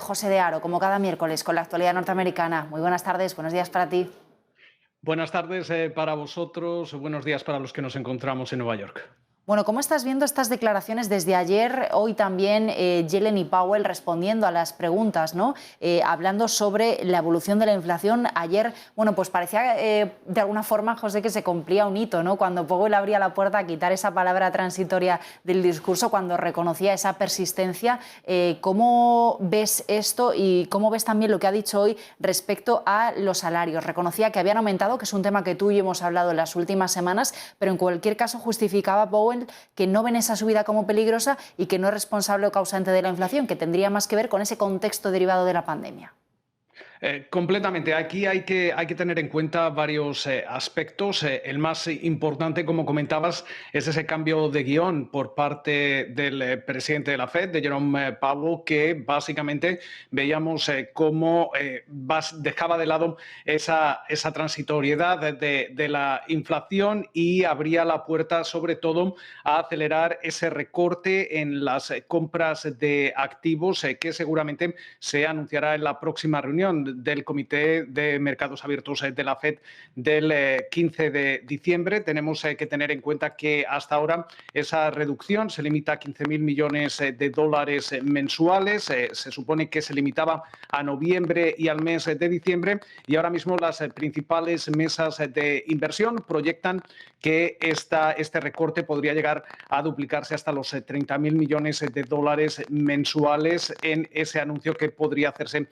José de Aro, como cada miércoles, con la actualidad norteamericana. Muy buenas tardes, buenos días para ti. Buenas tardes para vosotros, buenos días para los que nos encontramos en Nueva York. Bueno, ¿cómo estás viendo estas declaraciones desde ayer? Hoy también Yellen y Powell respondiendo a las preguntas, ¿no? Hablando sobre la evolución de la inflación. Ayer, bueno, pues parecía de alguna forma, José, que se cumplía un hito, ¿no? Cuando Powell abría la puerta a quitar esa palabra transitoria del discurso, cuando reconocía esa persistencia. ¿Cómo ves esto y cómo ves también lo que ha dicho hoy respecto a los salarios? Reconocía que habían aumentado, que es un tema que tú y yo hemos hablado en las últimas semanas, pero en cualquier caso justificaba Powell que no ven esa subida como peligrosa y que no es responsable o causante de la inflación, que tendría más que ver con ese contexto derivado de la pandemia. Completamente. Aquí hay que tener en cuenta varios aspectos. El más importante, como comentabas, es ese cambio de guión por parte del presidente de la Fed, de Jerome Powell, que básicamente veíamos cómo dejaba de lado esa transitoriedad de la inflación y abría la puerta, sobre todo, a acelerar ese recorte en las compras de activos que seguramente se anunciará en la próxima reunión del Comité de Mercados Abiertos de la Fed del 15 de diciembre. Tenemos que tener en cuenta que hasta ahora esa reducción se limita a 15.000 millones de dólares mensuales. Se supone que se limitaba a noviembre y al mes de diciembre, y ahora mismo las principales mesas de inversión proyectan que este recorte podría llegar a duplicarse hasta los 30.000 millones de dólares mensuales en ese anuncio que podría hacerse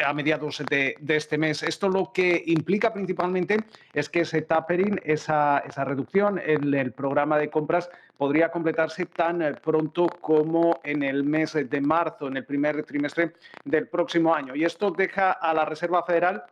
a mediados de este mes. Esto lo que implica principalmente es que ese tapering, esa reducción en el programa de compras, podría completarse tan pronto como en el mes de marzo, en el primer trimestre del próximo año. Y esto deja a la Reserva Federal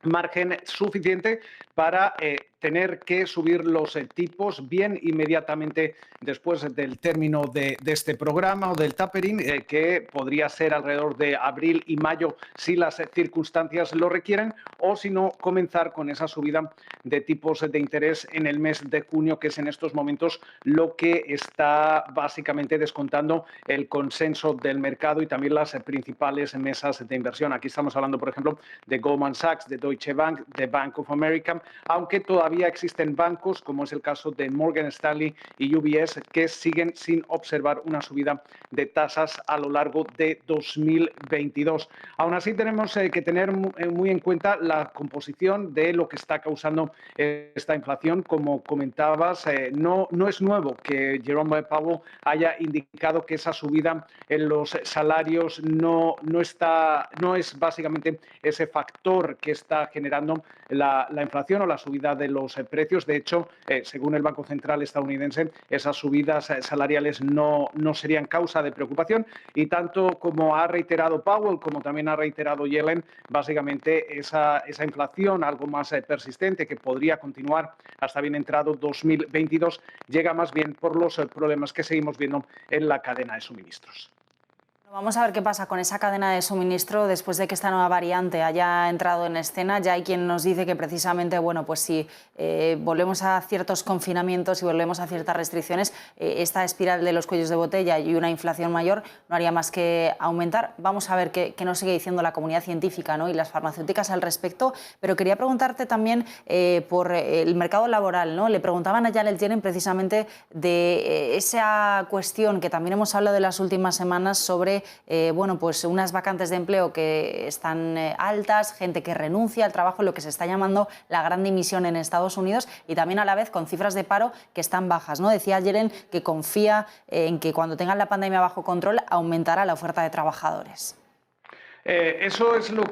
margen suficiente para tener que subir los tipos bien inmediatamente después del término de este programa o del tapering, que podría ser alrededor de abril y mayo si las circunstancias lo requieren, o si no, comenzar con esa subida de tipos de interés en el mes de junio, que es en estos momentos lo que está básicamente descontando el consenso del mercado y también las principales mesas de inversión. Aquí estamos hablando, por ejemplo, de Goldman Sachs, de Deutsche Bank, de Bank of America, aunque todavía existen bancos, como es el caso de Morgan Stanley y UBS, que siguen sin observar una subida de tasas a lo largo de 2022. Aún así, tenemos que tener muy en cuenta la composición de lo que está causando esta inflación. Como comentabas, no es nuevo que Jerome Powell haya indicado que esa subida en los salarios no es básicamente ese factor que está generando la inflación o la subida de los precios. De hecho, según el Banco Central estadounidense, esas subidas salariales no serían causa de preocupación, y tanto como ha reiterado Powell como también ha reiterado Yellen, básicamente esa inflación algo más persistente, que podría continuar hasta bien entrado 2022, llega más bien por los problemas que seguimos viendo en la cadena de suministros. Vamos a ver qué pasa con esa cadena de suministro después de que esta nueva variante haya entrado en escena. Ya hay quien nos dice que precisamente, bueno, pues si volvemos a ciertos confinamientos y volvemos a ciertas restricciones, esta espiral de los cuellos de botella y una inflación mayor no haría más que aumentar. Vamos a ver qué nos sigue diciendo la comunidad científica, ¿no?, y las farmacéuticas al respecto. Pero quería preguntarte también por el mercado laboral, ¿no? Le preguntaban a Janet Yellen precisamente de esa cuestión que también hemos hablado en las últimas semanas sobre bueno, pues unas vacantes de empleo que están altas, gente que renuncia al trabajo, lo que se está llamando la gran dimisión en Estados Unidos, y también a la vez con cifras de paro que están bajas, ¿no? Decía Yellen que confía en que cuando tengan la pandemia bajo control aumentará la oferta de trabajadores. Eso es lo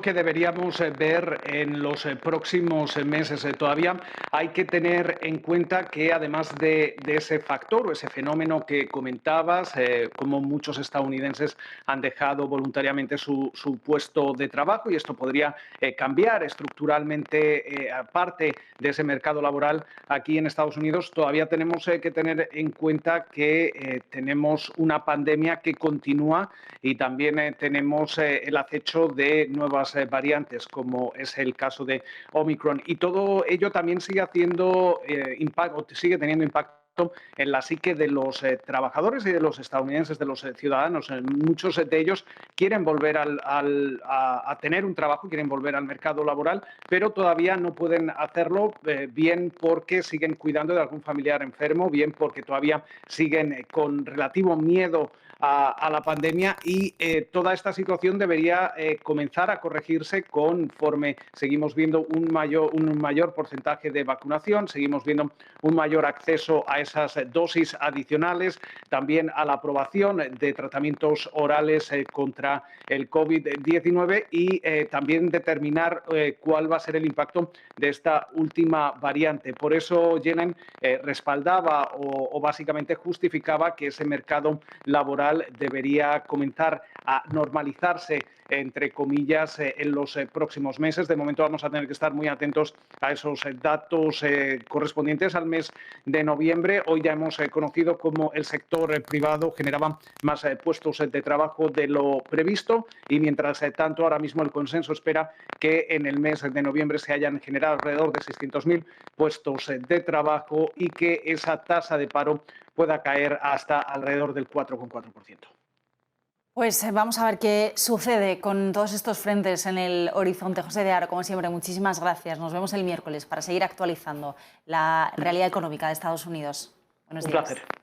que deberíamos ver en los próximos meses. Todavía hay que tener en cuenta que, además de ese factor o ese fenómeno que comentabas, como muchos estadounidenses han dejado voluntariamente su puesto de trabajo, y esto podría cambiar estructuralmente parte de ese mercado laboral aquí en Estados Unidos, todavía tenemos que tener en cuenta que tenemos una pandemia que continúa, y también tenemos el acecho de nuevas variantes, como es el caso de Omicron. Y todo ello también sigue haciendo impacto, sigue teniendo impacto impacto en la psique de los trabajadores y de los estadounidenses, de los ciudadanos. Muchos de ellos quieren volver a tener un trabajo, quieren volver al mercado laboral, pero todavía no pueden hacerlo, bien porque siguen cuidando de algún familiar enfermo, bien porque todavía siguen con relativo miedo a la pandemia, y toda esta situación debería comenzar a corregirse conforme seguimos viendo un mayor porcentaje de vacunación, seguimos viendo un mayor acceso a esas dosis adicionales, también a la aprobación de tratamientos orales contra el COVID-19, y también determinar cuál va a ser el impacto de esta última variante. Por eso Yellen respaldaba o básicamente justificaba que ese mercado laboral debería comenzar a normalizarse, entre comillas, en los próximos meses. De momento vamos a tener que estar muy atentos a esos datos correspondientes al mes de noviembre. Hoy ya hemos conocido cómo el sector privado generaba más puestos de trabajo de lo previsto, y mientras tanto ahora mismo el consenso espera que en el mes de noviembre se hayan generado alrededor de 600.000 puestos de trabajo y que esa tasa de paro pueda caer hasta alrededor del 4,4%. Pues vamos a ver qué sucede con todos estos frentes en el horizonte. José de Haro, como siempre, muchísimas gracias. Nos vemos el miércoles para seguir actualizando la realidad económica de Estados Unidos. Buenos días. Un placer.